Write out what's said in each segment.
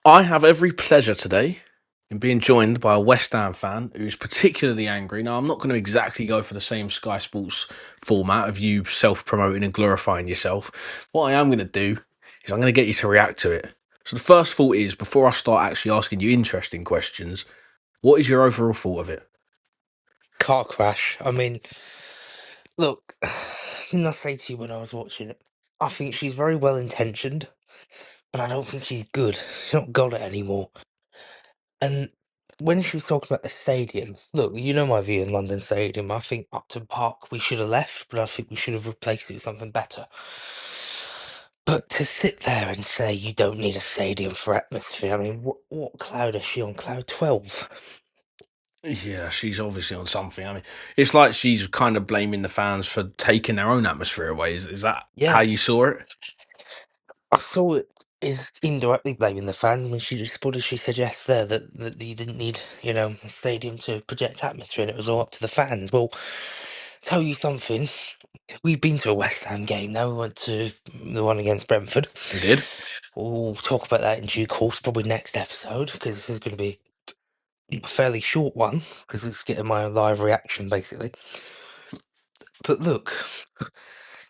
I have every pleasure today in being joined by a West Ham fan who's particularly angry. Now, I'm not going to exactly go for the same Sky Sports format of you self promoting and glorifying yourself. What I am going to do is I'm going to get you to react to it. So, the first thought is before I start actually asking you interesting questions, what is your overall thought of it? Car crash. I mean, look, didn't I say to you when I was watching it? I think she's very well intentioned, but I don't think she's good. She's not got it anymore. And when she was talking about the stadium, look, you know my view in London Stadium. I think Upton Park we should have left, but I think we should have replaced it with something better. But to sit there and say you don't need a stadium for atmosphere, I mean, what cloud is she on? Cloud 12? Yeah, she's obviously on something. I mean, it's like she's kind of blaming the fans for taking their own atmosphere away. Is that how Yeah, you saw it? I saw it is indirectly blaming the fans. I mean, what did she suggest there that you didn't need, a stadium to project atmosphere and it was all up to the fans. Well, tell you something, we've been to a West Ham game now. We went to the one against Brentford. We did. We'll talk about that in due course, probably next episode, because this is going to be a fairly short one, because it's getting my live reaction, basically. But look,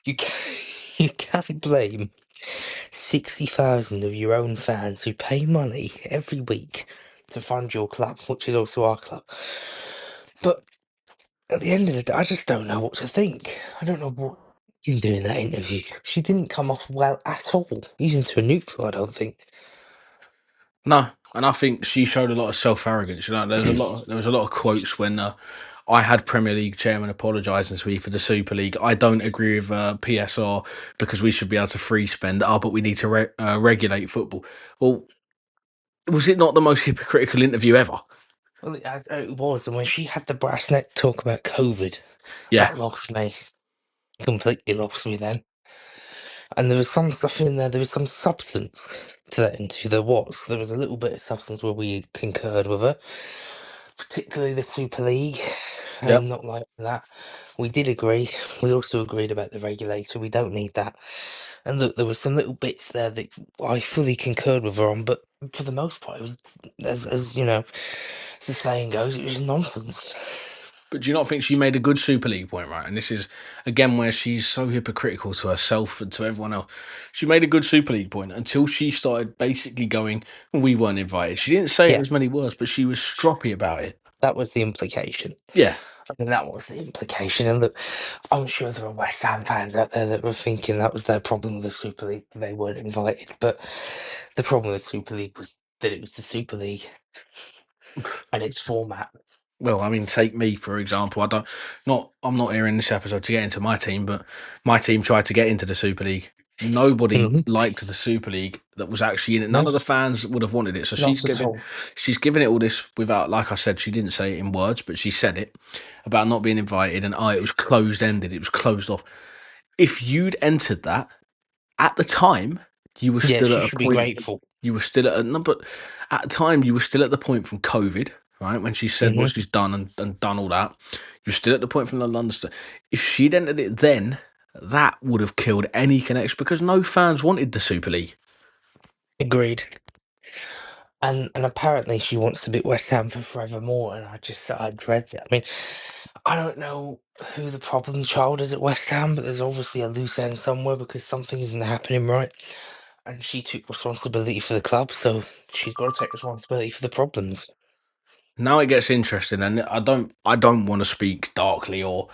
you can, you can't blame 60,000 of your own fans who pay money every week to fund your club, which is also our club. But at the end of the day, I just don't know what to think. I don't know what in doing that interview. She didn't come off well at all, even to a neutral, I don't think. No, and I think she showed a lot of self arrogance. There was a lot of quotes when I had Premier League chairman apologising to me for the Super League. I don't agree with PSR because we should be able to free spend. Oh, but we need to regulate football. Well, was it not the most hypocritical interview ever? Well, it was, and when she had the brass neck talk about COVID, Yeah. that lost me. Completely lost me then. And there was some stuff in there, there was some substance to that interview. There was. There was a little bit of substance where we concurred with her, particularly the Super League. Yep. Not like that. We did agree. We also agreed about the regulator. We don't need that. And look, there were some little bits there that I fully concurred with her on, but for the most part, it was, as you know, as the saying goes, it was nonsense. But do you not think she made a good Super League point, right? And this is again where she's so hypocritical to herself and to everyone else. She made a good Super League point until she started basically going, "We weren't invited." She didn't say it in Yeah, as many words, but she was stroppy about it. that was the implication. Yeah. I mean, that was the implication. And look, I'm sure there are West Ham fans out there that were thinking that was their problem with the Super League. They weren't invited. But the problem with the Super League was that it was the Super League and its format. Well, I mean, take me for example. I'm not here in this episode to get into my team, but my team tried to get into the Super League. Nobody Mhm. liked the Super League that was actually in it. None No, of the fans would have wanted it. So not at all. she's given it all this without, like I said, she didn't say it in words, but she said it about not being invited and it was closed ended. It was closed off. If you'd entered that at the time, you were Yeah, still she at a should be point. grateful. You were still at a no, but at the time you were still at the point from COVID, right? When she said what Hmm. she's done and done all that, you're still at the point from the London. If she'd entered it then, that would have killed any connection because no fans wanted the Super League. Agreed. And apparently she wants to be West Ham for forevermore, and I dread it. I mean, I don't know who the problem child is at West Ham, but there's obviously a loose end somewhere because something isn't happening right. And she took responsibility for the club, so she's got to take responsibility for the problems. Now it gets interesting, and I don't want to speak darkly or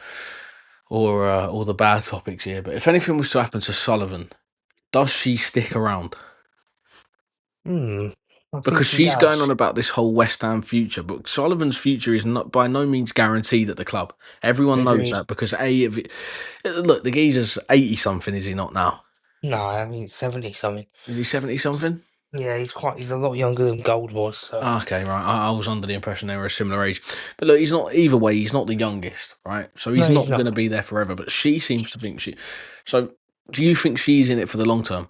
the bad topics here. But if anything was to happen to Sullivan, does she stick around? Hmm, I think Because she she's going on does. about this whole West Ham future, but Sullivan's future is not by no means guaranteed at the club. Everyone knows Agreed. that because if it, look, the geezer's 80 something, is he not now? No, I mean 70 something. Is he 70 something? Yeah, he's a lot younger than Gold was, so Okay, right. I was under the impression they were a similar age, but look, he's not. Either way, he's not the youngest, right? So he's no, he's not going to not. be there forever. But she seems to think she. So, do you think she's in it for the long term?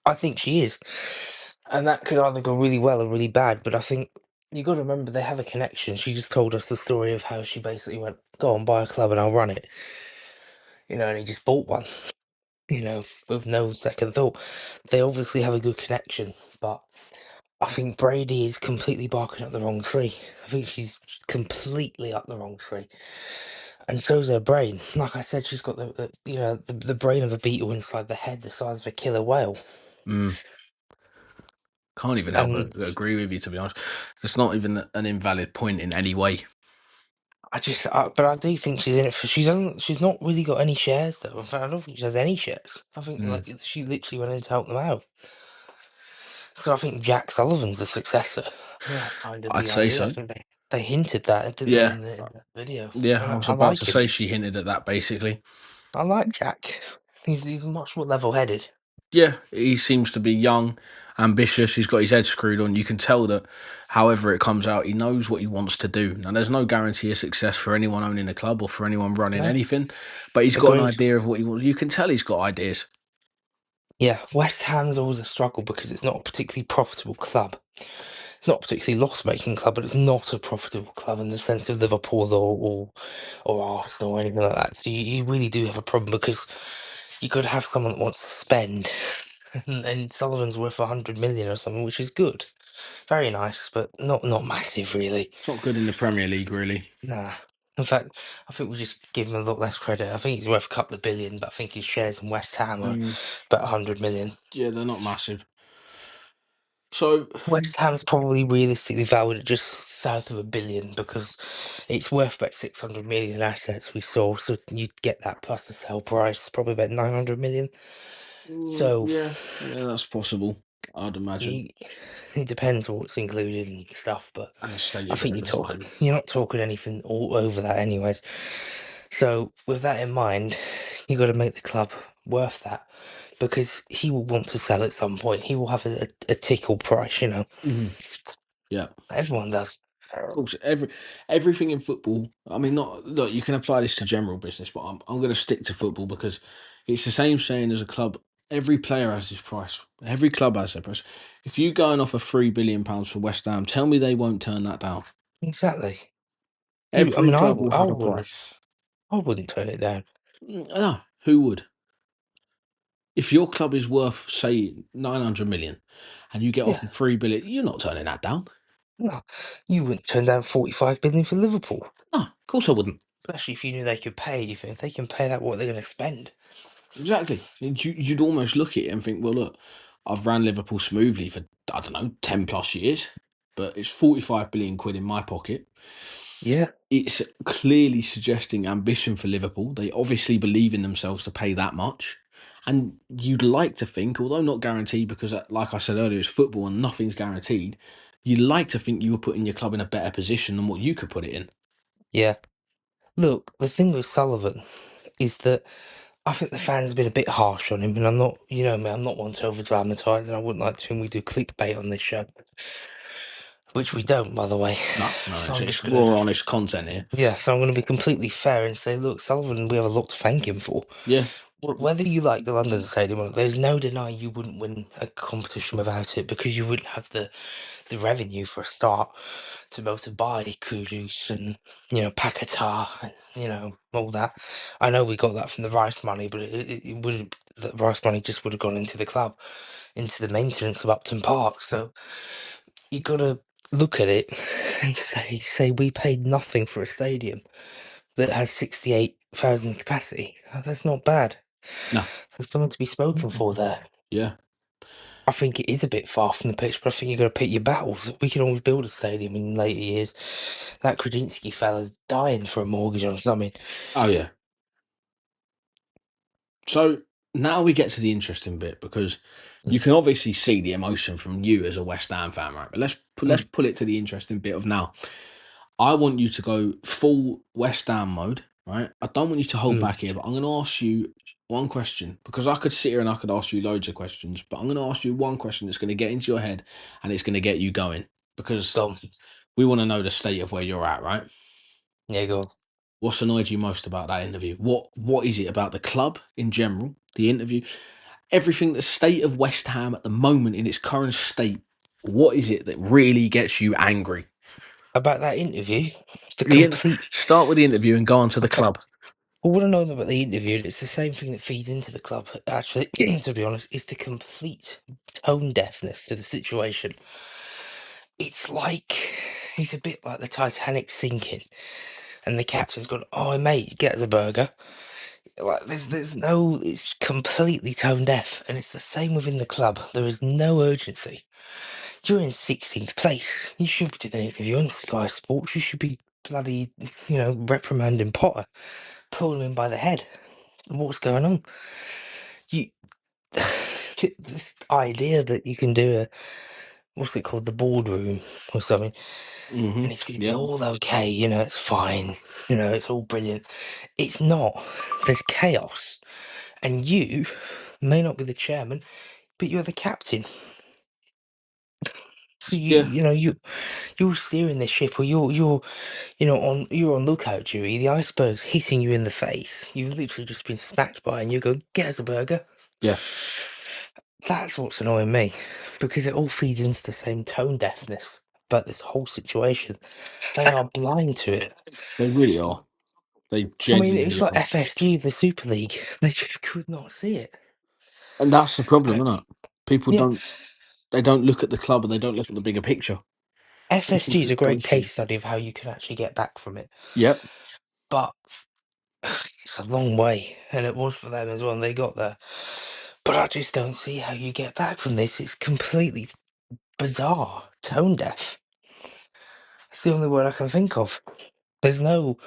I think she is. And that could either go really well or really bad, but I think you got to remember they have a connection. She just told us the story of how she basically went, "Go on, buy a club and I'll run it," and he just bought one, with no second thought. They obviously have a good connection, but I think Brady is completely barking up the wrong tree. I think she's completely up the wrong tree. And so's her brain. Like I said, she's got the brain of a beetle inside the head the size of a killer whale. Mm, can't even help And but agree with you, to be honest. It's not even an invalid point in any way. but I do think she's in it for. She's not really got any shares though. In fact, I don't think she has any shares. I think Mm, like she literally went in to help them out. So I think Jack Sullivan's the successor. I think that's kind of I'd the say idea. I so. think they hinted that, didn't they, Yeah, in the video? yeah. And I was I about to like him. say she hinted at that basically. I like Jack. He's much more level-headed. Yeah, he seems to be young, ambitious. He's got his head screwed on. You can tell that, however it comes out, he knows what he wants to do. Now, there's no guarantee of success for anyone owning a club or for anyone running No, anything, but he's got an agreed. idea of what he wants. You can tell he's got ideas. Yeah, West Ham's always a struggle because it's not a particularly profitable club. It's not a particularly loss-making club, but it's not a profitable club in the sense of Liverpool or Arsenal or anything like that. So you really do have a problem because you could have someone that wants to spend, and Sullivan's worth 100 million or something, which is good, very nice, but not massive really. It's not good in the Premier League, really. Nah. In fact, I think we just give him a lot less credit. I think he's worth a couple of billion, but I think his shares in West Ham are Mm, about 100 million. yeah, they're not massive. So, West Ham's probably realistically valued at just south of a billion because it's worth about 600 million assets we saw. So you'd get that plus the sale price, probably about 900 million. So yeah, yeah, that's possible. I'd imagine. you, it depends what's included and stuff, but And the I stadium think and the stadium. you're not talking anything all over that anyways. So with that in mind, you got to make the club worth that because he will want to sell at some point. He will have a tickle price. Mhm. Yeah. Everyone does. Of course, everything in football. I mean, not look. You can apply this to general business, but I'm going to stick to football because it's the same saying as a club. Every player has his price. Every club has their price. If you go and offer £3 billion for West Ham, tell me they won't turn that down. Exactly. I Every mean, club will I have a wouldn't. price. I wouldn't turn it down. No, who would? If your club is worth say 900 million, and you get Yeah, offered 3 billion, you're not turning that down. no, you wouldn't turn down 45 billion for Liverpool, No, of course I wouldn't. especially if you knew they could pay. If they can pay that, what they're going to spend? Exactly. You'd almost look at it and think, well, look, I've ran Liverpool smoothly for, I don't know, 10 plus years, but it's 45 billion quid in my pocket. Yeah, It's clearly suggesting ambition for Liverpool. They obviously believe in themselves to pay that much. And you'd like to think, although not guaranteed, because like I said earlier, it's football and nothing's guaranteed, you'd like to think you were putting your club in a better position than what you could put it in. yeah. Look, the thing with Sullivan is that I think the fans have been a bit harsh on him, and I'm not, me, I'm not one to over dramatise, and I wouldn't like to when we do clickbait on this show, which we don't, by the way. No, no, So it's, I'm it's just gonna, raw, honest content here. yeah, so I'm gonna be completely fair and say, look, Sullivan, we have a lot to thank him for. Yeah, Whether you like the London Stadium or not, there's no denying you wouldn't win a competition without it because you wouldn't have the revenue for a start to be able to buy Kudus and Paquetá and all that. I know we got that from the Rice money, but it would the Rice money just would have gone into the club, into the maintenance of Upton Park. So you got to look at it and say we paid nothing for a stadium that has 68,000 capacity. That's not bad. no, There's something to be spoken for there. yeah. I think it is a bit far from the pitch, but I think you've got to pick your battles. We can always build a stadium in later years. That Kredinsky fella's dying for a mortgage on something. Oh, yeah. So now we get to the interesting bit because you Mm. can obviously see the emotion from you as a West Ham fan, right? But let's Mm. pull it to the interesting bit of now. I want you to go full West Ham mode, right? I don't want you to hold Mm. back here, but I'm going to ask you one question because I could sit here and I could ask you loads of questions, but I'm going to ask you one question that's going to get into your head and it's going to get you going because Go on. we want to know the state of where you're at, right? Yeah, go on. What's annoyed you most about that interview? What is it about the club in general, the interview, everything, the state of West Ham at the moment in its current state? What is it that really gets you angry? About that interview, the The in- complete. Start with the interview and go on to the Okay. club. Well, what I know about the interview, it's the same thing that feeds into the club, actually, to be honest, is the complete tone deafness to the situation. It's like he's a bit like the Titanic sinking, and the captain's gone, "Oh, mate, get us a burger." Like there's no, it's completely tone deaf, and it's the same within the club. There is no urgency. You're in 16th place. You should be doing it. If you're on Sky Sports, you should be bloody, reprimanding Potter, pulling him by the head. What's going on? You this idea that you can do a, what's it called, the boardroom or something, and it's going to be Yeah. all okay. It's fine. It's all brilliant. It's not. There's chaos, and you may not be the chairman, but you're the captain. So Yeah. you're steering the ship, or you're on lookout duty. The iceberg's hitting you in the face. You've literally just been smacked by, and you go, "Get us a burger." Yeah. That's what's annoying me, because it all feeds into the same tone deafness about this whole situation. They are blind to it. They really are. They I mean, it's genuinely like are. FSG, the Super League. They just could not see it. And that's the problem, Uh, isn't it? People Yeah, don't they don't look at the club and they don't look at the bigger picture. People FSG is a just go great through. case study of how you can actually get back from it. Yep. But it's a long way, and it was for them as well, and they got there. But I just don't see how you get back from this. It's completely bizarre, tone deaf. It's the only word I can think of. There's no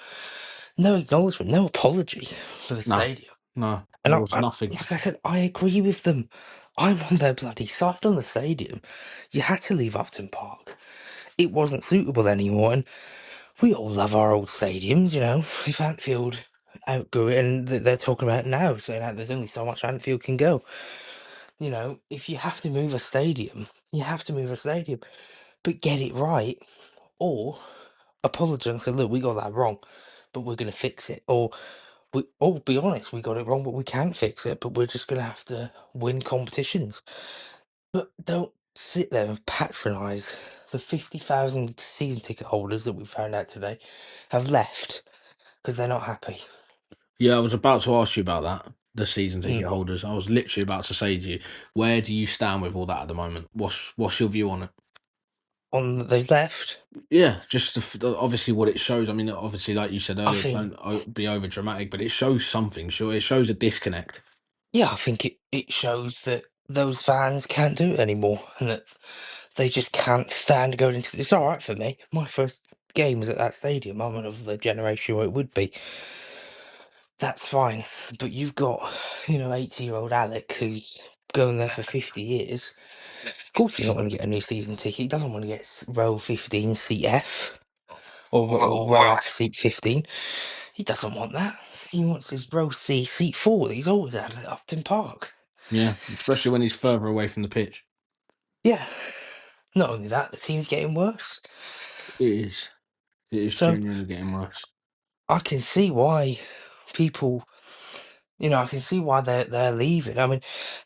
acknowledgement, no apology for the No. stadium. No. And There was nothing. like I said, I agree with them. I'm on their bloody side on the stadium. You had to leave Upton Park. It wasn't suitable anymore, and we all love our old stadiums, If Anfield outgrew it, and they're talking about it now, saying that there's only so much Anfield can go. If you have to move a stadium, you have to move a stadium, but get it right, or apologise and say, "Look, we got that wrong, but we're going to fix it." Or be honest, we got it wrong, but we can fix it, but we're just going to have to win competitions. But don't sit there and patronise the 50,000 season ticket holders that we found out today have left because they're not happy. Yeah, I was about to ask you about that. The season ticket Mm. holders. I was literally about to say to you, where do you stand with all that at the moment? What's your view on it? They've left. Yeah, just obviously what it shows. I mean, obviously, like you said I earlier, think, don't be over dramatic, but it shows something. Sure, it shows a disconnect. yeah, I think it shows that those fans can't do it anymore, and that they just can't stand going into. It's all right for me. My first game was at that stadium. I'm of the generation where it would be. That's fine. But you've got, 80-year-old Alec who's going there for 50 years. Of course, he's not going to get a new season ticket. He doesn't want to get row 15, seat F, or row F, seat 15. He doesn't want that. He wants his row C, seat 4 that he's always had at Upton Park. Yeah, especially when he's further away from the pitch. Yeah. Not only that, the team's getting worse. It is. It is So genuinely getting worse. I can see why people, I can see why they're leaving. I mean,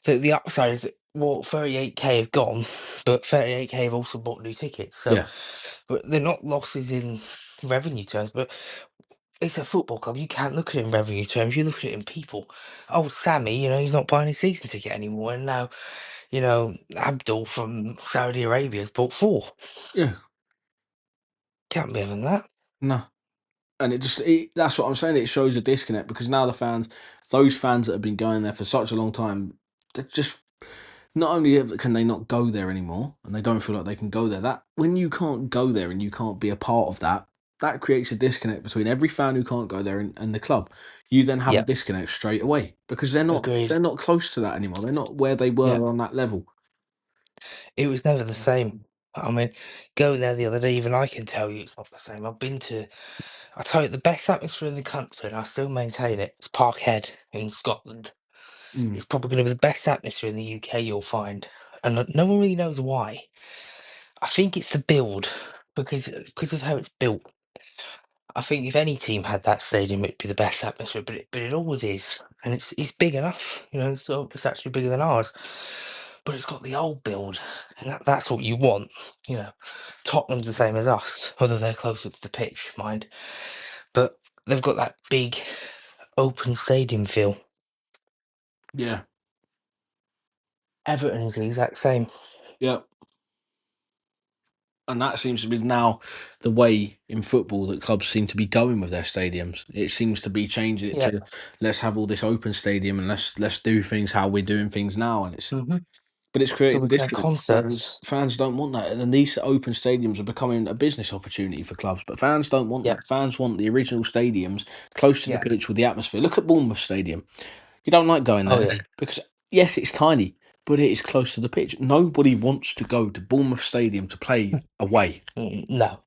the upside is that, well, 38k have gone, but 38k have also bought new tickets. So, Yeah, but they're not losses in revenue terms, but it's a football club. You can't look at it in revenue terms. You look at it in people. Oh, Sammy, he's not buying his season ticket anymore, and now, Abdul from Saudi Arabia has bought 4. yeah, Can't be having that. no. And that's what I'm saying. It shows a disconnect because now those fans that have been going there for such a long time, they just not only can they not go there anymore, and they don't feel like they can go there. That when you can't go there and you can't be a part of that, that creates a disconnect between every fan who can't go there and the club. You then have a Yeah, disconnect straight away because they're not agreed. they're not close to that anymore. They're not where they Yeah, were on that level. it was never the same. I mean, going there the other day, even I can tell you it's not the same. I tell you, the best atmosphere in the country, and I still maintain it, it's Parkhead in Scotland. Mm. It's probably going to be the best atmosphere in the UK you'll find. And no one really knows why. I think it's the build, because of how it's built. I think if any team had that stadium, it'd be the best atmosphere, but it always is. And it's big enough, so it's actually bigger than ours. But it's got the old build, and that's what you want. You know, Tottenham's the same as us, although they're closer to the pitch, mind. But they've got that big open stadium feel. Yeah, Everton is the exact same. yeah. And that seems to be now the way in football that clubs seem to be going with their stadiums. It seems to be changing it Yeah. to let's have all this open stadium and let's do things how we're doing things now. And Hmm. it's So creating we can have distance. Fans concerts. fans don't want that, and then these open stadiums are becoming a business opportunity for clubs. But fans don't want Yeah. that. Fans want the original stadiums close to the Yeah. pitch with the atmosphere. Look at Bournemouth Stadium. You don't like going Oh there yeah. because yes, it's tiny, but it is close to the pitch. Nobody wants to go to Bournemouth Stadium to play away. No,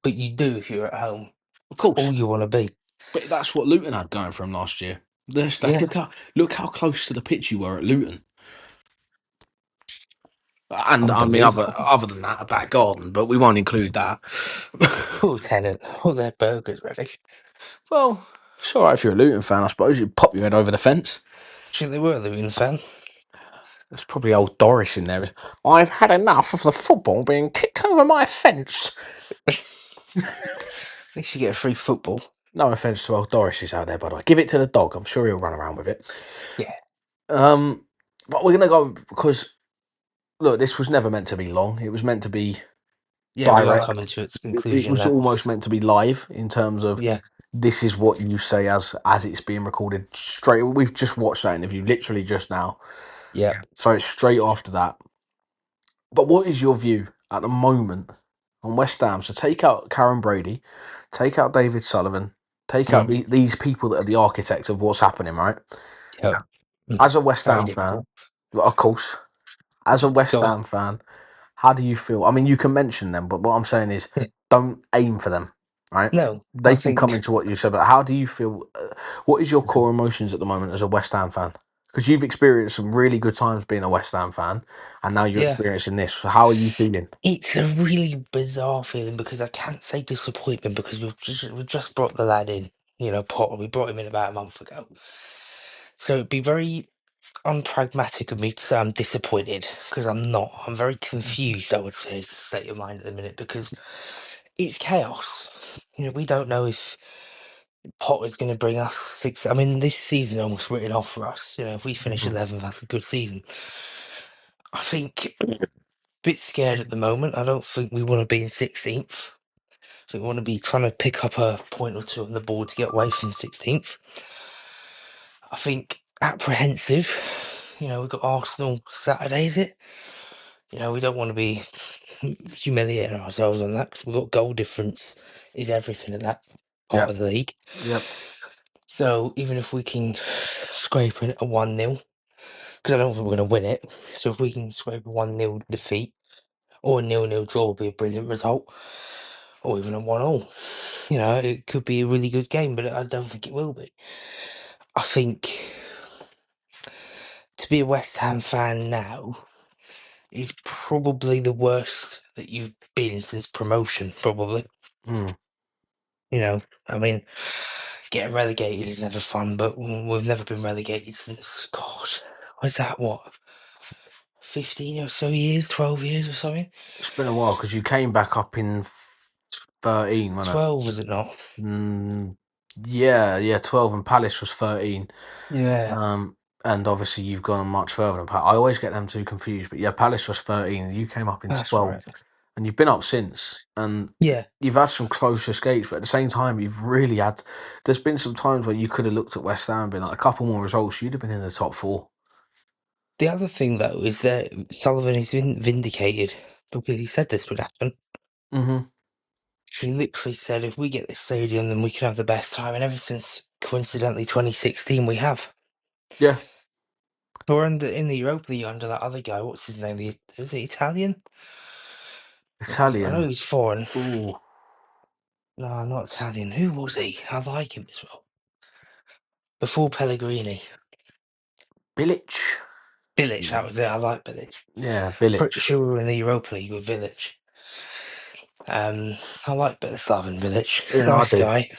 but you do if you're at home. Of It's course, all you want to be. but that's what Luton had going for them last year. Yeah. Look how close to the pitch you were at Luton. And I mean, Unbelievable. other than that, a back garden, but we won't include that. Poor tenant. All their burgers ready. Well, it's all right if you're a Luton fan, I suppose. You pop your head over the fence. Actually, they were a Luton fan. There's probably old Doris in there. I've had enough of the football being kicked over my fence. At least you get free football. No offence to old Doris is out there, by the way. Give it to the dog. I'm sure he'll run around with it. Yeah. Um, but we're gonna go because look, this was never meant to be long. It was meant to be Yeah, we are coming direct. to its It conclusion was now. almost meant to be live in terms of Yeah. this is what you say as it's being recorded straight. We've just watched that interview literally just now, Yeah. so it's straight after that. But what is your view at the moment on West Ham? So take out Karren Brady, take out David Sullivan, take out Mm. these people that are the architects of what's happening, right? Yeah. Mm. As a West Very Ham fan, difficult. of course, as a West Go on. Ham fan, how do you feel? I mean, you can mention them, but what I'm saying is don't aim for them, right? No, I They can come think. into what you said, but how do you feel? What is your core emotions at the moment as a West Ham fan? Because you've experienced some really good times being a West Ham fan, and now you're Yeah. experiencing this. So how are you feeling? It's a really bizarre feeling because I can't say disappointment because we just brought the lad in, Potter. We brought him in about a month ago. So it'd be very unpragmatic of me to say I'm disappointed because I'm not. I'm very confused, I would say, is the state of mind at the minute because it's chaos. We don't know if Potter's going to bring us six. I mean, this season almost written off for us. If we finish Mhm. 11th, that's a good season. I think a bit scared at the moment. I don't think we want to be in 16th. I think we want to be trying to pick up a point or two on the board to get away from 16th. I think apprehensive. We've got Arsenal Saturday, is it? We don't want to be humiliating ourselves on that because we've got goal difference is everything in that part Yeah. of the league. Yep. So even if we can scrape a 1-0, because I don't think we're going to win it. So if we can scrape a 1-0 defeat or a 0-0 draw would be a brilliant result, or even a 1-all. It could be a really good game, but I don't think it will be. I think to be a West Ham fan now is probably the worst that you've been since promotion, probably. Mm. I mean, getting relegated is never fun, but we've never been relegated since, God, was that what, 15 or so years, 12 years or something? It's been a while because you came back up in 13, wasn't 12, was it not? it? Yeah, yeah, 12, and Palace was 13. Yeah, Um, and obviously you've gone much further than Palace. I always get them two confused, but yeah, Palace was 13. You came up in that's 12, right. and you've been up since. And Yeah, you've had some close escapes, but at the same time, you've really had. There's been some times where you could have looked at West Ham and been like a couple more results, you'd have been in the top four. the other thing though is that Sullivan has been vindicated because he said this would happen. Hmm. He literally said if we get this stadium then we can have the best time, and ever since coincidentally 2016 we have. Yeah, We're in the Europa League under that other guy. What's his name? Was it Italian? I know Italian. he's foreign. Ooh, No, not Italian. Who was he? I like him as well. Before Pellegrini. Bilic. Bilic, that Mm. was it. I like Bilic. Yeah, Pretty Bilic. sure we were in the Europa League with Bilic. I like Slaven Bilic. Yeah, I Nice do. guy.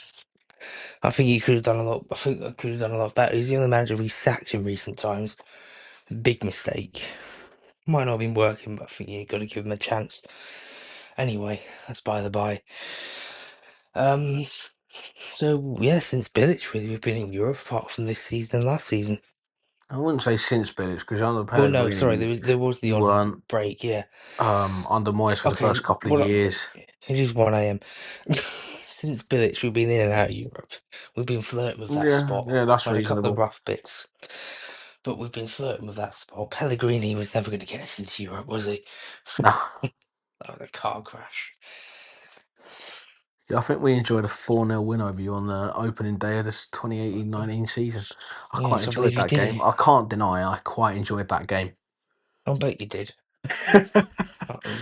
I think he could have done a lot. I think I could have done a lot better. He's the only manager we sacked in recent times. Big mistake. Might not have been working, but I think you got to give him a chance. Anyway, that's by the by. Um, so yeah, since Bilic, really, we've been in Europe apart from this season and last season. I wouldn't say since Billich because under Well, no, sorry, Pellegrini, there was the you odd weren't. break, yeah. Under Moyes for the first Okay, couple of well, years. it is 1 a.m. Since Bilic, we've been in and out of Europe. We've been flirting with that Yeah, spot. yeah, that's We've had a couple of reasonable. rough bits, but we've been flirting with that spot. Pellegrini was never going to get us into Europe, was he? No, That was a car crash. yeah, I think we enjoyed a 4-0 win over you on the opening day of this 2018-19 season. I quite Yes, I enjoyed believe you that did. game. I can't deny I quite enjoyed that game. I bet you did.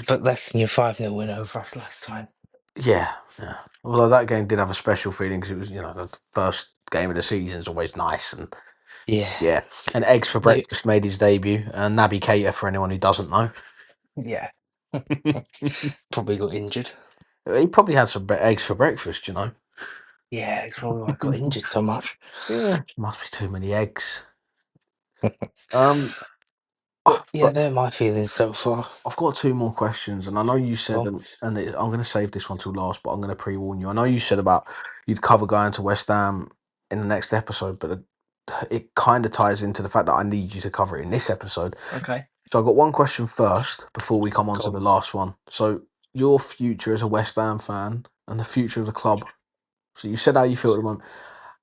But less than your 5-0 win over us last time. Yeah, yeah. Although that game did have a special feeling because it was, the first game of the season is always nice. And Yeah. yeah, and Eggs for You, Breakfast made his debut. Naby Keita, for anyone who doesn't know. yeah. Probably got injured. He probably had some eggs for breakfast, Yeah, it's probably why I got injured so much. Yeah, must be too many eggs. Um, But yeah, but they're my feelings so far. I've got two more questions, and I know you said, Well, I'm going to save this one till last, but I'm going to pre-warn you. I know you said about you'd cover going to West Ham in the next episode, but it kind of ties into the fact that I need you to cover it in this episode. okay. So I've got one question first before we come on to Go the on. last one. So your future as a West Ham fan and the future of the club. So you said how you feel at the moment.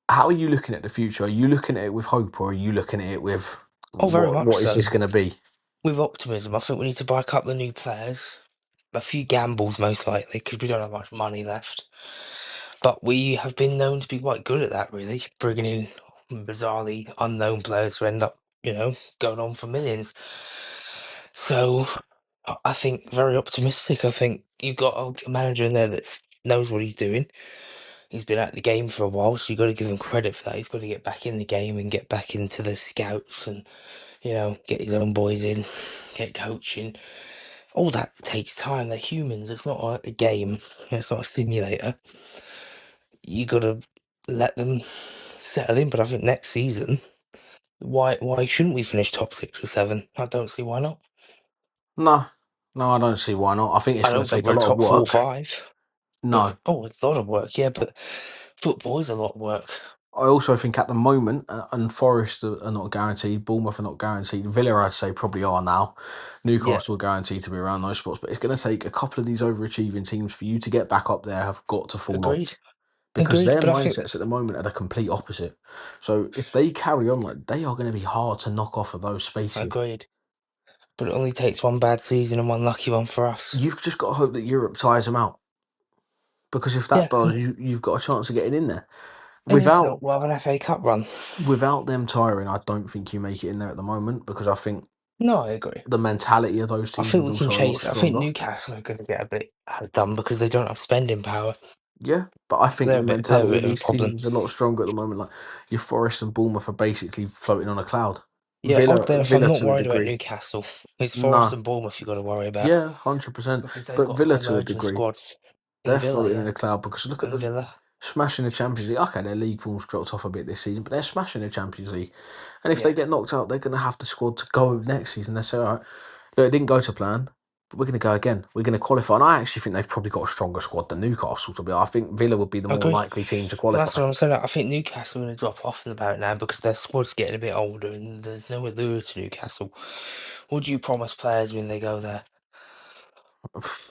How are you looking at the future? Are you looking at it with hope, or are you looking at it with Oh, very what? much What is so. this going to be? With optimism, I think we need to buy a couple of new players. A few gambles, most likely, because we don't have much money left. But we have been known to be quite good at that, really, bringing in bizarrely unknown players who end up, going on for millions. So I think very optimistic. I think you've got a manager in there that knows what he's doing. He's been at the game for a while, so you've got to give him credit for that. He's got to get back in the game and get back into the scouts and, get his own boys in, get coaching. All that takes time. They're humans. It's not a game. It's not a simulator. You got to let them settle in. But I think next season, why shouldn't we finish top 6 or 7? I don't see why not. No, no, I don't see why not. I think it's I going don't to think take a we're lot of top four or work. five. But No, it's a lot of work, yeah. But football is a lot of work. I also think at the moment, and Forest are not guaranteed, Bournemouth are not guaranteed, Villa I'd say probably are now, Yeah, Newcastle are guaranteed to be around those spots, but it's going to take a couple of these overachieving teams for you to get back up there have got to fall agreed, off because agreed. their But I think mindsets at the moment are the complete opposite. So if they carry on like they are going to be hard to knock off of those spaces. agreed. But it only takes one bad season and one lucky one for us. You've just got to hope that Europe tires them out because if that Yeah, does, you've got a chance of getting in there. and if Without not, we'll have an FA Cup run. without them tiring, I don't think you make it in there at the moment because I think No, I agree. the mentality of those I teams think is we can also a lot chase. I think stronger. Newcastle are going to get a bit outdone because they don't have spending power. Yeah, but I think the They're a mentality of bit of a these problem. teams is a lot stronger at the moment. Like your Forest and Bournemouth are basically floating on a cloud. Yeah, oddly enough, I'm Villa not to a worried about degree. Newcastle. It's Forest No, and Bournemouth you've got to worry about yeah, 100%. because they've But got Villa to a emerging degree, squads. they're And Villa, floating in yeah, a cloud because look at and them Villa, smashing the Champions League. Okay, their league form's dropped off a bit this season, but they're smashing the Champions League. And if they yeah, get knocked out, they're going to have the squad to go next season. They say, all right, look, it didn't go to plan, but we're going to go again. We're going to qualify. And I actually think they've probably got a stronger squad than Newcastle to be. I think Villa would be the I more agree. likely team to But that's qualify. what I'm saying. I think Newcastle are going to drop off in about now because their squad's getting a bit older and there's no allure to Newcastle. What do you promise players when they go there?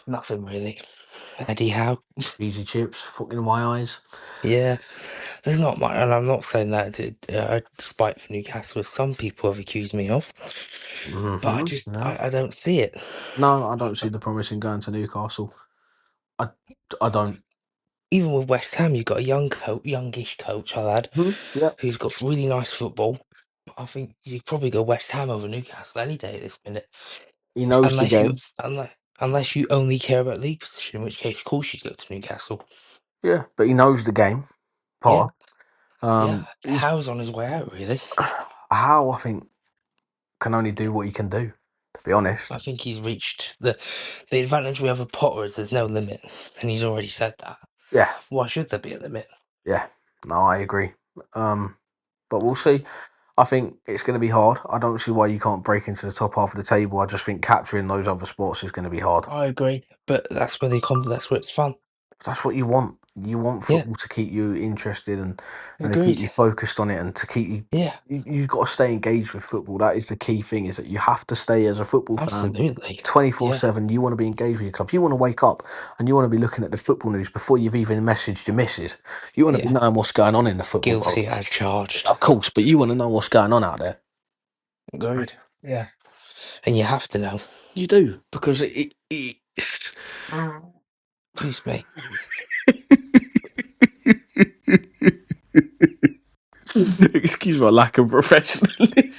Nothing really. Eddie Howe. Easy chips, fucking my eyes. Yeah, there's not much, and I'm not saying that to despite for Newcastle, as some people have accused me of. But Yeah. I don't see it. No, I don't see the promise in going to Newcastle. I, I don't. Even with West Ham, you've got a youngish coach, a lad, Yeah. who's got really nice football. I think you'd probably go West Ham over Newcastle any day at this minute, He knows the unless you game. unless you only care about league position, in which case, of course, you'd go to Newcastle. Yeah, but he knows the game. Yeah, Part. yeah. He's Howe's on his way out, really. how I think can only do what he can do. To be honest. I think he's reached the advantage we have of Potter is there's no limit, and he's already said that. Yeah. Why should there be a limit? Yeah. No, I agree. But we'll see. I think it's going to be hard. I don't see why you can't break into the top half of the table. I just think capturing those other spots is going to be hard. I agree, but that's where they come. That's where it's fun. That's what you want. You want Yeah, football to keep you interested and to keep agreed. you focused on it and to keep you. Yeah, You've got to stay engaged with football. That is the key thing. Is that you have to stay as a football fan absolutely. twenty four Yeah, seven. You want to be engaged with your club. You want to wake up and you want to be looking at the football news before you've even messaged your missus. You want to be yeah. knowing what's going on in the football world, Guilty as charged. of course, but you want to know what's going on out there. Agreed. Yeah. And you have to know. You do because it's. Excuse me. Excuse my lack of professionalism.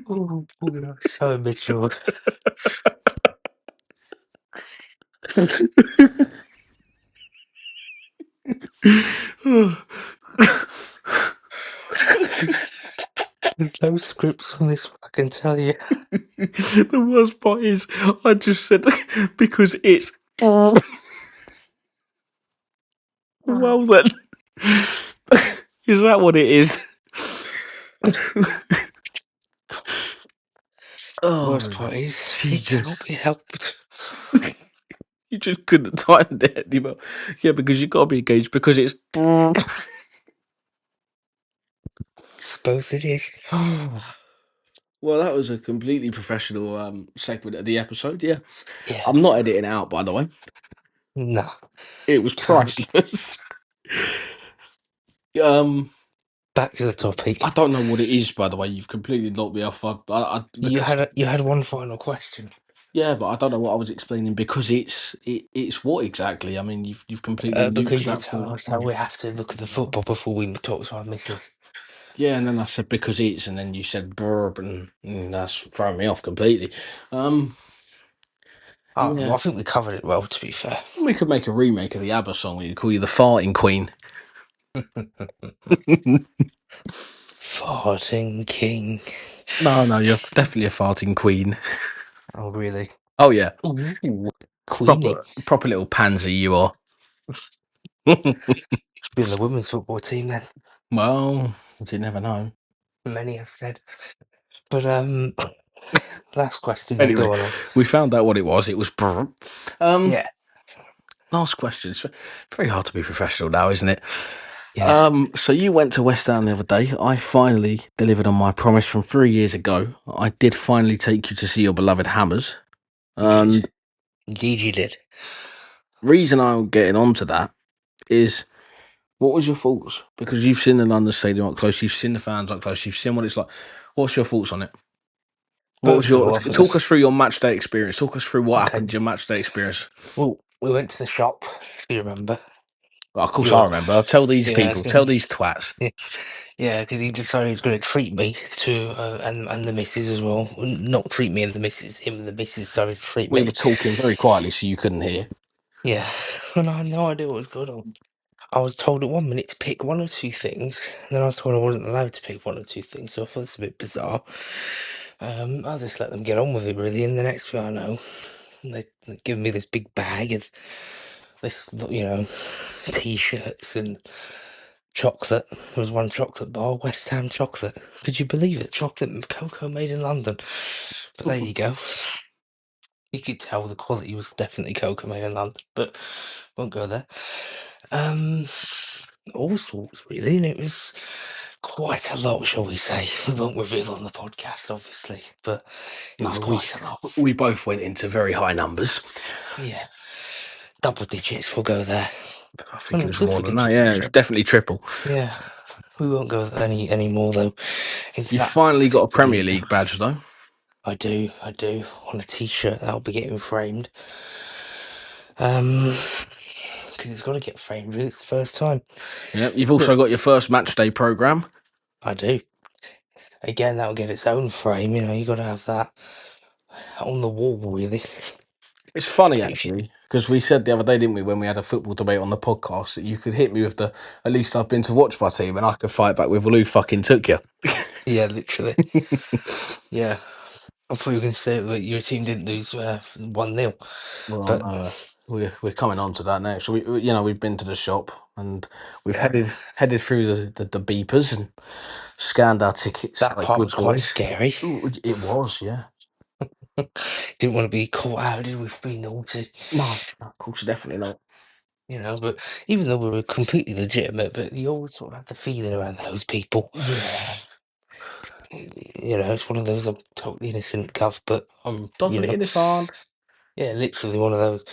Oh, you're so immature. There's no scripts on this one, I can tell you. The worst part is, I just said because it's. Well then, is that what it is? Worst Oh, part is, it cannot be Jesus! helped. You just couldn't time that anymore. Yeah, because you got to be engaged because it's. Suppose it is. Well, that was a completely professional segment of the episode. Yeah, Yeah. I'm not editing it out, by the way. Nah. It was Can't. priceless. um, Back to the topic. I don't know what it is, by the way. You've completely knocked me off. Because You had one final question. yeah, but I don't know what I was explaining because it's what exactly? I mean, you've completely nuked Because you that tell for. us how we have to look at the football before we talk to our missus. Yeah, and then I said because it's, and then you said burp, and that's thrown me off completely. Um, Oh, well, yeah, I think we covered it well, to be fair. we could make a remake of the ABBA song. We'd call you the Farting Queen. Farting King. No, no, you're definitely a farting queen. Oh, really? Oh yeah, Ooh, Queenie. proper little pansy you are. Should be in the women's football team then. Well, you never know. Many have said. But last question then. Anyway, Go on. we found out what it was. It was burp. Um, Yeah, last question. It's very hard to be professional now, isn't it? yeah. So you went to West Ham the other day. I finally delivered on my promise from 3 years ago. I did finally take you to see your beloved Hammers. You did. And Indeed, you did. reason I'm getting onto that is, what was your thoughts? Because you've seen the London Stadium up close, you've seen the fans up close, you've seen what it's like. What's your thoughts on it? What was First of your all, talk us through your match day experience? Talk us through what okay. happened, your match day experience. Well, we went to the shop, if you remember. Well, of course, I You're, remember. I'll tell these yeah, I was people, gonna, tell these twats. yeah, because he decided he was going to treat me to, and the missus as well. Not treat me and the missus, him and the missus decided to treat We were me. talking very quietly, so you couldn't hear. Yeah, and I had no idea what was going on. I was told at 1 minute to pick one or two things, and then I was told I wasn't allowed to pick one or two things, so I thought it's a bit bizarre. I'll just let them get on with it, really, and the next thing I know, they give me this big bag of this, t-shirts and chocolate. There was one chocolate bar, West Ham chocolate. Could you believe it? Chocolate and cocoa made in London. But there you go. You could tell the quality was definitely cocoa made in London, but won't go there. Um, all sorts really, and it was quite a lot, shall we say. We won't reveal on the podcast, obviously, but it was No, we quite a lot. we both went into very high numbers. Yeah, double digits. We'll go there. I Oh, think it no, was triple more than that. digits for Yeah, it's sure. definitely triple. Yeah, we won't go any more though into You that finally got a particular Premier detail. League badge, though. I do on a t-shirt that'll be getting framed. Because it's got to get framed. Really, it's the first time. Yeah, you've Look, also got your first match day program. I do. Again, that'll get its own frame. You know, you got to have that on the wall, really. It's funny Makes you- actually because we said the other day, didn't we, when we had a football debate on the podcast, that you could hit me with the "at least I've been to watch my team," and I could fight back with, "Well, who fucking took you?" Yeah, literally. Yeah. I thought you were going to say that your team didn't lose 1-0. Well, But no. we're coming on to that next. We've been to the shop and we've Yeah, headed through the beepers and scanned our tickets that like part good was quite boys. scary. Ooh, it was, yeah. Didn't want to be caught out, did we, for being naughty? No, of course, definitely not. But even though we were completely legitimate, but you always sort of had the feeling around those people. Yeah, It's one of those I'm totally innocent, Gov, but doesn't it in his hand? yeah, literally one of those.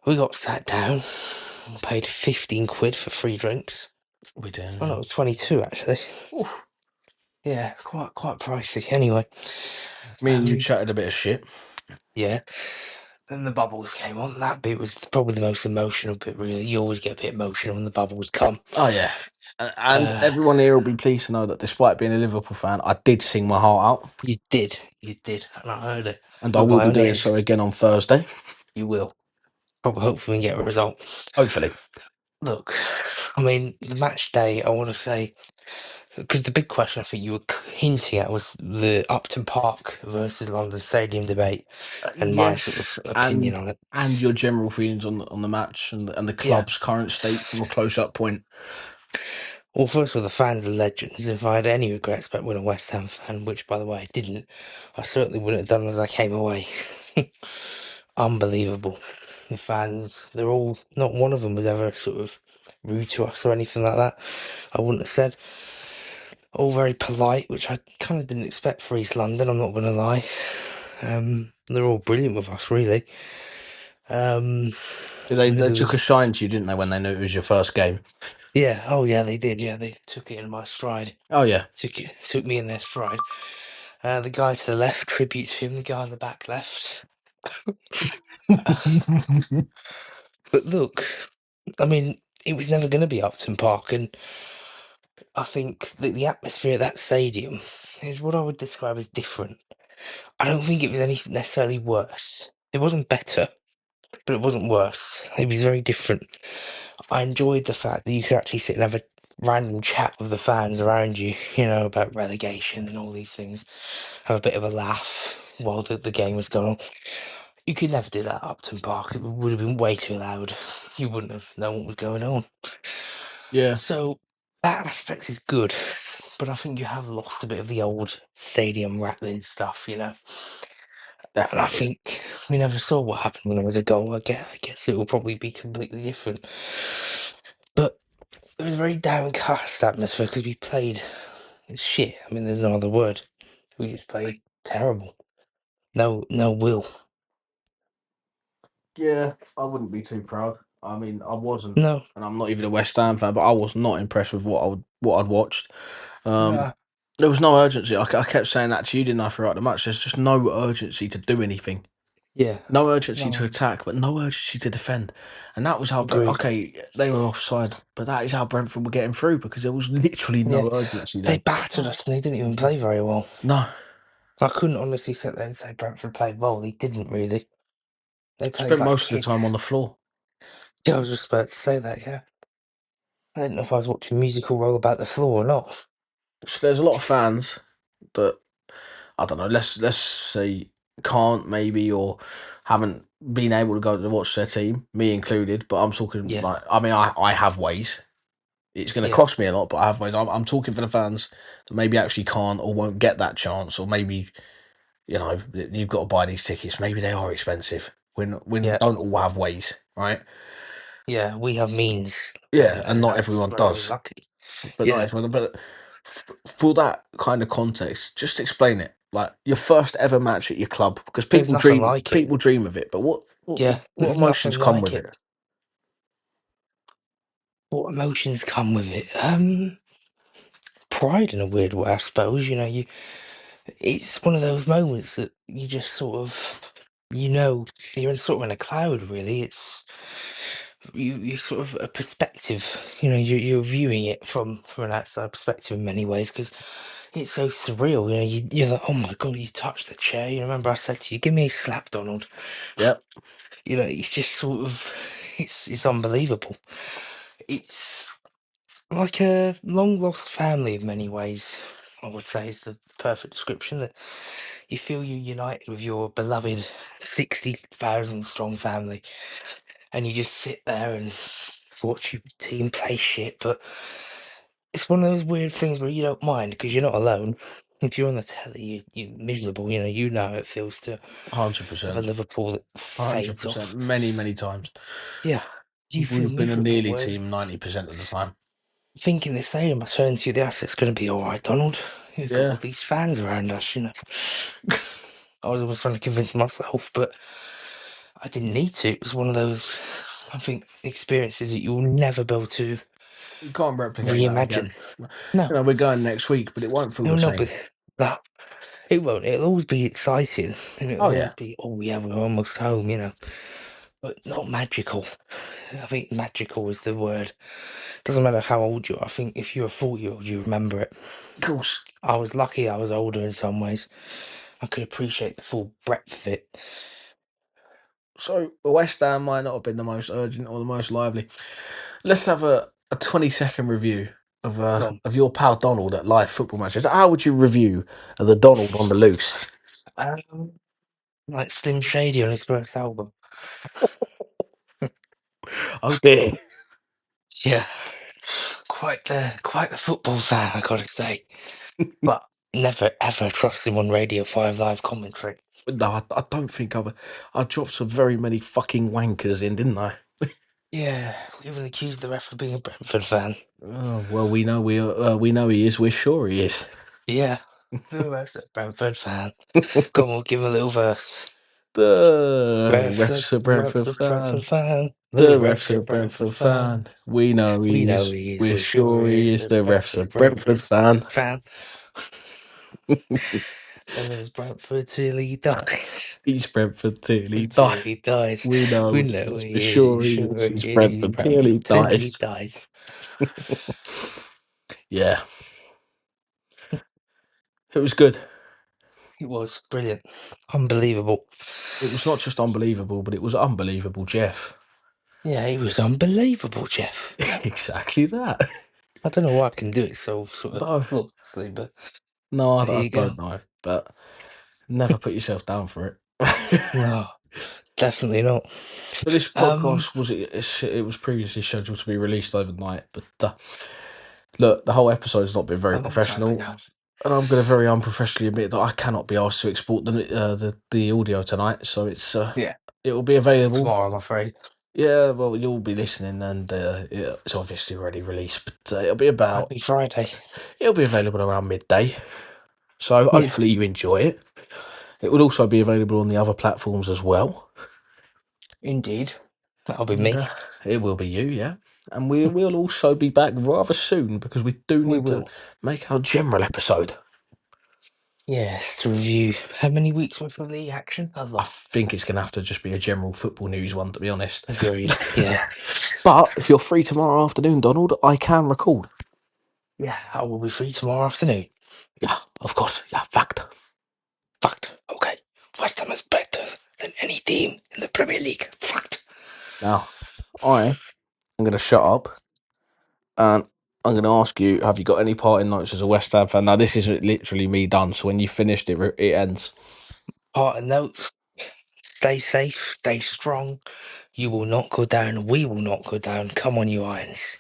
We got sat down, paid 15 quid for free drinks. We do, Oh no, yeah. it was 22 actually. Oof. Yeah, quite pricey. Anyway, Me and you um, chatted a bit of shit. yeah. Then the bubbles came on. That bit was probably the most emotional bit, really. You always get a bit emotional when the bubbles come. Oh yeah, and Uh, everyone here will be pleased to know that despite being a Liverpool fan, I did sing my heart out, you did, and I heard it and I with will my be own doing ears. so again on Thursday. You will. Probably, hopefully, we can get a result. Hopefully. Look, I mean, the match day, I want to say, because the big question I think you were hinting at was the Upton Park versus London Stadium debate and my sort of Yes, opinion on it. and your general feelings on the match and the Yeah. club's current state from a close up point. Well, first of all, the fans are legends. If I had any regrets about being a West Ham fan, which, by the way, I didn't, I certainly wouldn't have done as I came away. Unbelievable. The fans, they're all, not one of them was ever sort of rude to us or anything like that. I wouldn't have said. All very polite, which I kind of didn't expect for East London, I'm not going to lie. They're all brilliant with us, really. Um, They there took a was, shine to you, didn't they, when they knew it was your first game? yeah, oh yeah, they did. Yeah, they took it in my stride. Oh yeah. Took me in their stride. The guy to the left, tribute to him. The guy on the back left. But look, I mean, it was never going to be Upton Park, and I think that the atmosphere at that stadium is what I would describe as different. I don't think it was anything necessarily worse. It wasn't better, but it wasn't worse. It was very different. I enjoyed the fact that you could actually sit and have a random chat with the fans around you, about relegation and all these things. Have a bit of a laugh while the game was going on. You could never do that at Upton Park. It would have been way too loud. You wouldn't have known what was going on. Yeah, So that aspect is good, but I think you have lost a bit of the old stadium rattling stuff. And I definitely. think we never saw what happened when there was a goal. I guess it will probably be completely different. But it was a very downcast atmosphere because we played shit. I mean, there's no other word. We just played terrible. No will. Yeah, I wouldn't be too proud. I mean, I wasn't, No, and I'm not even a West Ham fan, but I was not impressed with what I'd watched. Um, no. there was no urgency. I kept saying that to you, didn't I, throughout the match? There's just no urgency to do anything. Yeah, No urgency to no. attack, but no urgency to defend. And that was how, Agreed. okay, they were offside, but that is how Brentford were getting through because there was literally Yeah, no urgency they there. battered us and they didn't even play very well. No, I couldn't honestly sit there and say Brentford played well. They didn't really. They played spent like most of the time on kids. the floor. Yeah, I was just about to say that, yeah. I didn't know if I was watching musical roll about the floor or not. So there's a lot of fans that I don't know. Let's say can't maybe or haven't been able to go to watch their team, me included. But I'm talking Yeah, like I mean I have ways. It's going to yeah, cost me a lot, but I have ways. I'm talking for the fans that maybe actually can't or won't get that chance, or maybe you've got to buy these tickets. Maybe they are expensive. We yeah, don't all have ways, right? yeah. We have means, Yeah, and and not that's everyone very does. unlucky. But not Yeah, everyone. But for that kind of context, just explain it. Like your first ever match at your club, because there's nothing like it. people dream of it. But Yeah, what there's emotions nothing come like with it. it? What emotions come with it? Pride in a weird way, I suppose. It's one of those moments that you just sort of, you're sort of in a cloud, really. It's you sort of a perspective. You're viewing it from an outside perspective in many ways because it's so surreal. You're like, oh my god, you touched the chair. You remember I said to you, give me a slap, Donald. Yeah, It's just sort of, it's unbelievable. It's like a long lost family in many ways. I would say is the perfect description. That you feel you're united with your beloved 60,000 strong family. and you just sit there and watch your team play shit. But it's one of those weird things where you don't mind because you're not alone. If you're on the telly, you're miserable. You know how it feels to have a 100%. Liverpool that Hundred fades percent. off. Many, many times. Yeah, you feel We've been a miserable. nearly Whereas team 90% of the time. thinking the same, I turn to you, the asset's going to be all right, Donald. You've got all Yeah. these fans around us. I was always trying to convince myself, but I didn't need to. It was one of those, I think, experiences that you'll never be able to You can't replicate that reimagine. again. No, We're going next week, but it won't feel no, the no, same. but that it won't. It'll always be exciting, and it'll Oh always yeah. be, oh yeah, we're almost home, but not magical. I think magical is the word. Doesn't matter how old you are. I think if you're a 4-year-old, you remember it. Of course. I was lucky I was older in some ways. I could appreciate the full breadth of it. So West Ham might not have been the most urgent or the most lively. Let's have a 20-second review Go on. of your pal Donald at live football matches. How would you review the Donald on the loose? Um, like Slim Shady on his first album. Oh dear. Yeah, quite the football fan, I gotta say. But never ever trust him on Radio 5 live commentary. No, I don't think I dropped some very many fucking wankers in, didn't I? Yeah, we even accused the ref of being a Brentford fan. Oh, well, we know he is. We're sure he is. Yeah, the ref's a Brentford fan. Come on, give him a little verse. The Ref's a ref's a Brentford Brentford fan. fan. The The ref's ref's a a Brentford Brentford fan. fan. We know We he know is. he is. We're We're sure sure he he is. is. The The ref's ref's a a Brentford Brentford fan. fan. And there's Brentford till he dies. He's Brentford till he Until dies. he dies. We We know he know is. We're he is. sure He's he sure is. he He's is. He's Brentford till he Brentford till he dies. dies. Yeah, it was good. It was brilliant. Unbelievable. It was not just unbelievable, but it was unbelievable, Jeff. Yeah, he was unbelievable, Jeff. Exactly that. I don't know why I can do it so sort of No, flawlessly, but no, there I you don't go. know, but never put yourself down for it. No, definitely not. So this Um, podcast it was previously scheduled to be released overnight, but look, the whole episode's not been a very long time professional, ago. and I'm going to very unprofessionally admit that I cannot be asked to export the audio tonight. So Yeah, it will be it's available. tomorrow, I'm afraid. Yeah, well, you'll be listening, and it's obviously already released, but Happy Friday. it'll be available around midday. So Yeah, hopefully you enjoy it. It will also be available on the other platforms as well. indeed. That'll be And me. it will be you, yeah. And we will also be back rather soon because we do We need to will. make our general episode. Yes, to review how many weeks worth of league action? A I lot. think it's going to have to just be a general football news one, to be honest. Agreed. Yeah. But if you're free tomorrow afternoon, Donald, I can record. Yeah, I will be free tomorrow afternoon. Yeah, of course. Yeah, fact. Fact. Okay. West Ham is better than any team in the Premier League. Fact. Now, I am going to shut up and I'm going to ask you, have you got any parting notes as a West Ham fan? Now, this is literally me done, so when you finished it ends. Part of notes. Stay safe. Stay strong. You will not go down. We will not go down. Come on, you Irons.